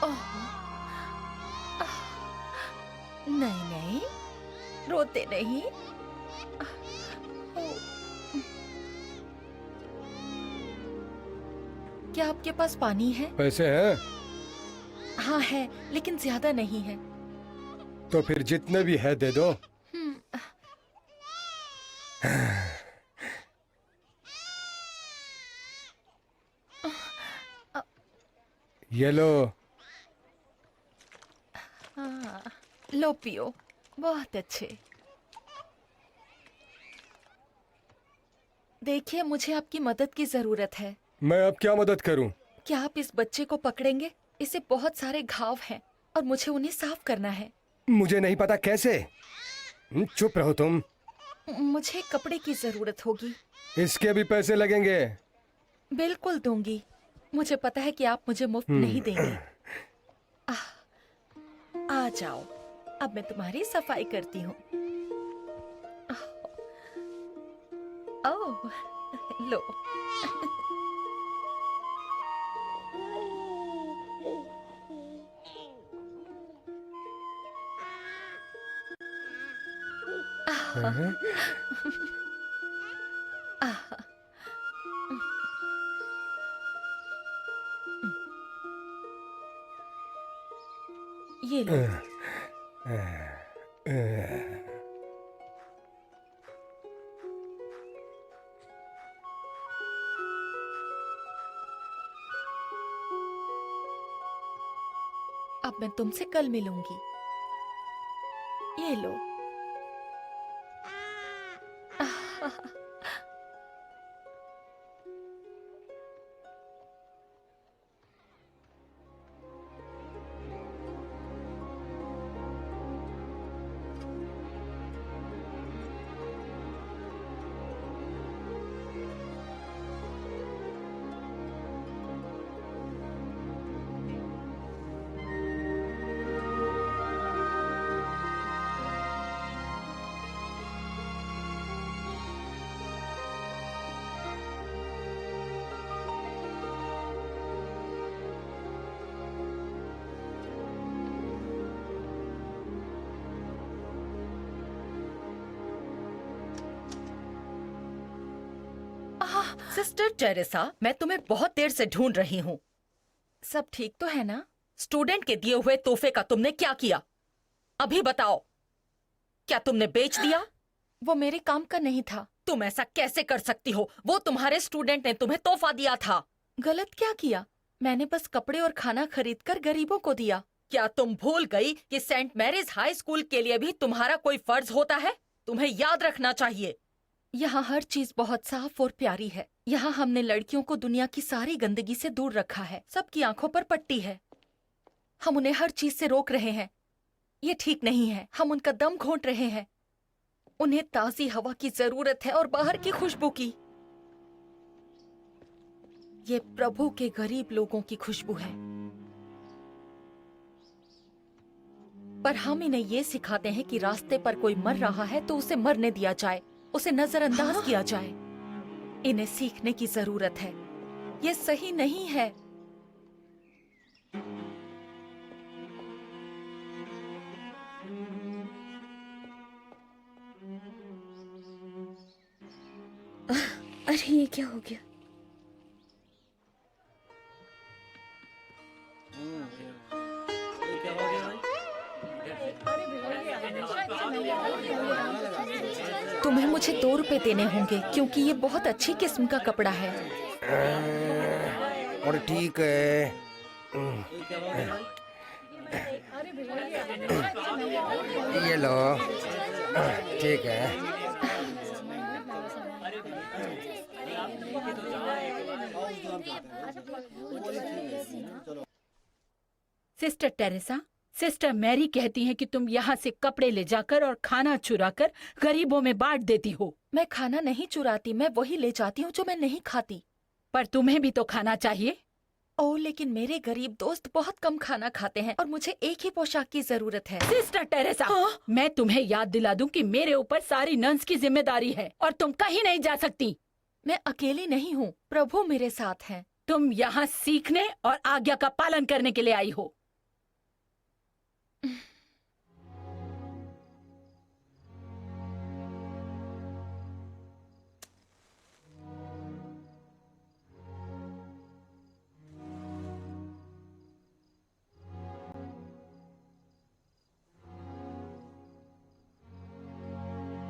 ओह, नहीं नहीं, रोते नहीं। ओह, क्या आपके पास पानी है? पैसे हैं? हाँ है, लेकिन ज्यादा नहीं है। तो फिर जितने भी है दे दो। ये लो। हाँ, लो पियो। बहुत अच्छे। देखिए, मुझे आपकी मदद की जरूरत है। मैं अब क्या मदद करूं? क्या आप इस बच्चे को पकड़ेंगे? इसे बहुत सारे घाव हैं और मुझे उन्हें साफ करना है। मुझे नहीं पता कैसे। चुप रहो तुम। मुझे कपड़े की जरूरत होगी। इसके भी पैसे लगेंगे। बिल्कुल दूंगी। मुझे पता है कि आप मुझे मुफ्त नहीं देंगे। आ जाओ, अब मैं तुम्हारी सफाई करती हूँ। ओह, लो। हैं? ये लो। अब मैं तुमसे कल मिलूंगी। ये लो। सिस्टर टेरेसा, मैं तुम्हें बहुत देर से ढूंढ रही हूँ। सब ठीक तो है ना? स्टूडेंट के दिए हुए तोहफे का तुमने क्या किया? अभी बताओ, क्या तुमने बेच दिया? वो मेरे काम का नहीं था। तुम ऐसा कैसे कर सकती हो? वो तुम्हारे स्टूडेंट ने तुम्हें तोहफा दिया था। गलत क्या किया? मैंने बस कपड़े और खाना खरीदकर गरीबों को दिया। क्या तुम भूल गई कि सेंट मैरीज हाई स्कूल के लिए भी तुम्हारा कोई फर्ज होता है? तुम्हें याद रखना चाहिए। यहाँ हर चीज बहुत साफ और प्यारी है। यहाँ हमने लड़कियों को दुनिया की सारी गंदगी से दूर रखा है। सबकी आंखों पर पट्टी है। हम उन्हें हर चीज से रोक रहे हैं। ये ठीक नहीं है। हम उनका दम घोंट रहे हैं। उन्हें ताजी हवा की जरूरत है और बाहर की खुशबू की। ये प्रभु के गरीब लोगों की खुशबू है। पर हम इन्हें ये सिखाते हैं कि रास्ते पर कोई मर रहा है तो उसे मरने दिया जाए, उसे नजरअंदाज किया जाए। इन्हें सीखने की जरूरत है। ये सही नहीं है। अरे ये क्या हो गया? तुम्हें मुझे 2 रुपए देने होंगे क्योंकि ये बहुत अच्छी किस्म का कपड़ा है। और ठीक है। ये लो। ठीक है। सिस्टर टेरेसा, सिस्टर मैरी कहती हैं कि तुम यहाँ से कपड़े ले जाकर और खाना चुराकर गरीबों में बांट देती हो। मैं खाना नहीं चुराती, मैं वही ले जाती हूँ जो मैं नहीं खाती। पर तुम्हें भी तो खाना चाहिए। ओह, लेकिन मेरे गरीब दोस्त बहुत कम खाना खाते हैं और मुझे एक ही पोशाक की जरूरत है। सिस्टर टेरेसा, मैं तुम्हें याद दिला दूं कि मेरे ऊपर सारी नन्स की जिम्मेदारी है और तुम कहीं नहीं जा सकती। मैं अकेली नहीं हूँ, प्रभु मेरे साथ हैं। तुम यहाँ सीखने और आज्ञा का पालन करने के लिए आई हो।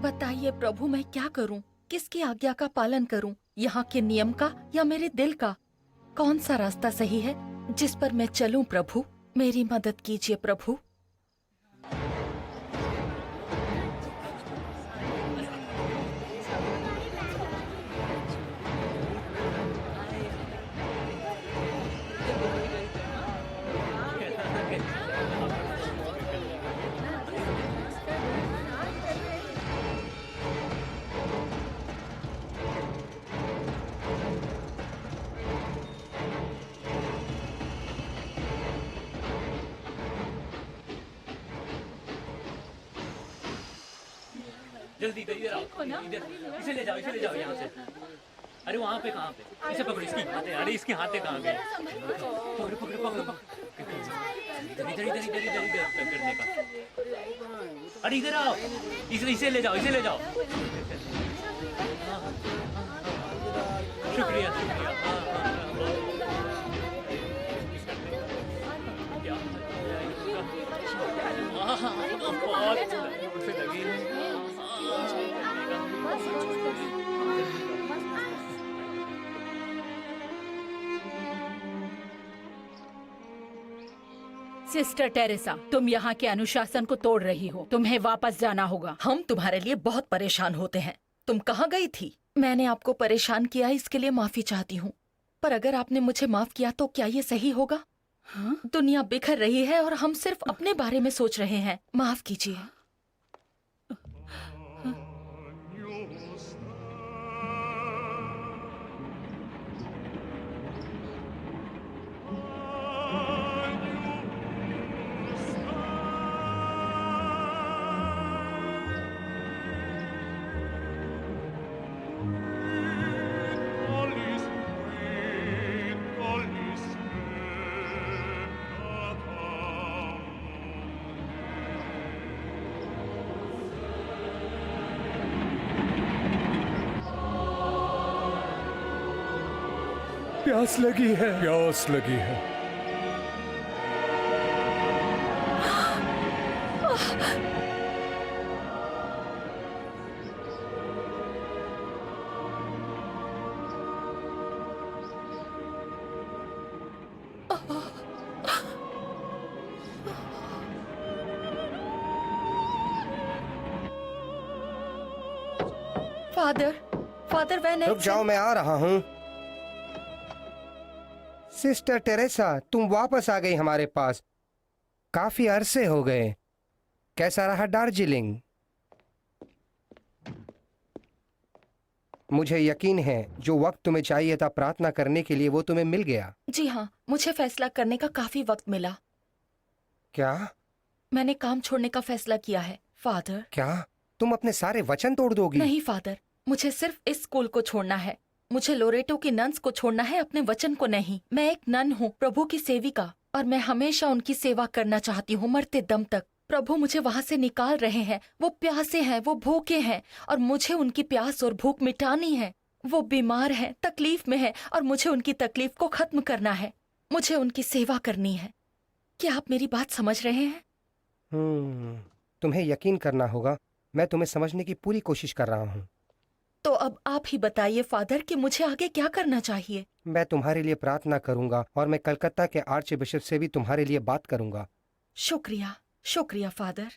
बताइए प्रभु, मैं क्या करूं? किसकी आज्ञा का पालन करूं? यहाँ के नियम का या मेरे दिल का? कौन सा रास्ता सही है जिस पर मैं चलूं? प्रभु मेरी मदद कीजिए प्रभु। जल्दी इधर आओ, इधर इसे ले जाओ यहाँ से। अरे वहाँ पे कहाँ पे? इसे पकड़ो, इसकी हाथे। अरे इसके हाथे कहाँ गए? पकड़ो पकड़ो पकड़ो पकड़ो। इधर इधर इधर इधर इधर करने का। अरे इधर आओ, इसे ले जाओ, इसे ले जाओ। शुक्रिया शुक्रिया। बहुत लगी। सिस्टर टेरेसा, तुम यहाँ के अनुशासन को तोड़ रही हो। तुम्हें वापस जाना होगा। हम तुम्हारे लिए बहुत परेशान होते हैं। तुम कहाँ गई थी? मैंने आपको परेशान किया, इसके लिए माफी चाहती हूँ। पर अगर आपने मुझे माफ किया तो क्या ये सही होगा? हाँ? दुनिया बिखर रही है और हम सिर्फ अपने बारे में सोच रहे हैं। माफ कीजिए। प्यास लगी है, प्यास लगी है। फादर, फादर वैन रुक जाओ, मैं आ रहा हूँ। सिस्टर टेरेसा, तुम वापस आ गई हमारे पास। काफी अरसे हो गए। कैसा रहा दार्जिलिंग? मुझे यकीन है जो वक्त तुम्हें चाहिए था प्रार्थना करने के लिए वो तुम्हें मिल गया। जी हाँ, मुझे फैसला करने का काफी वक्त मिला। क्या? मैंने काम छोड़ने का फैसला किया है फादर। क्या तुम अपने सारे वचन तोड़ दोगी? नहीं फादर, मुझे सिर्फ इस स्कूल को छोड़ना है। मुझे लोरेटो की नन्स को छोड़ना है, अपने वचन को नहीं। मैं एक नन हूँ, प्रभु की सेविका, और मैं हमेशा उनकी सेवा करना चाहती हूँ, मरते दम तक। प्रभु मुझे वहाँ से निकाल रहे हैं। वो प्यासे हैं, वो भूखे हैं, और मुझे उनकी प्यास और भूख मिटानी है। वो बीमार हैं, तकलीफ में हैं, और मुझे उनकी तकलीफ को खत्म करना है। मुझे उनकी सेवा करनी है। क्या आप मेरी बात समझ रहे हैं? तुम्हें यकीन करना होगा। मैं तुम्हें समझने की पूरी कोशिश कर रहा हूँ। तो अब आप ही बताइए फादर कि मुझे आगे क्या करना चाहिए। मैं तुम्हारे लिए प्रार्थना करूंगा और मैं कलकत्ता के आर्च बिशप से भी तुम्हारे लिए बात करूंगा। शुक्रिया, शुक्रिया फादर।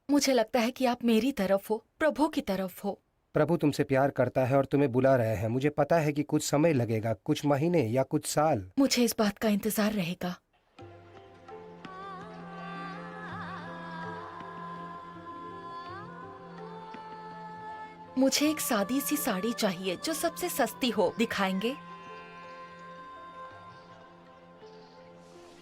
मुझे लगता है कि आप मेरी तरफ हो, प्रभु की तरफ हो। प्रभु तुमसे प्यार करता है और तुम्हें बुला रहे हैं। मुझे पता है कि कुछ समय लगेगा, कुछ महीने या कुछ साल। मुझे इस बात का इंतजार रहेगा। मुझे एक सादी सी साड़ी चाहिए जो सबसे सस्ती हो। दिखाएंगे?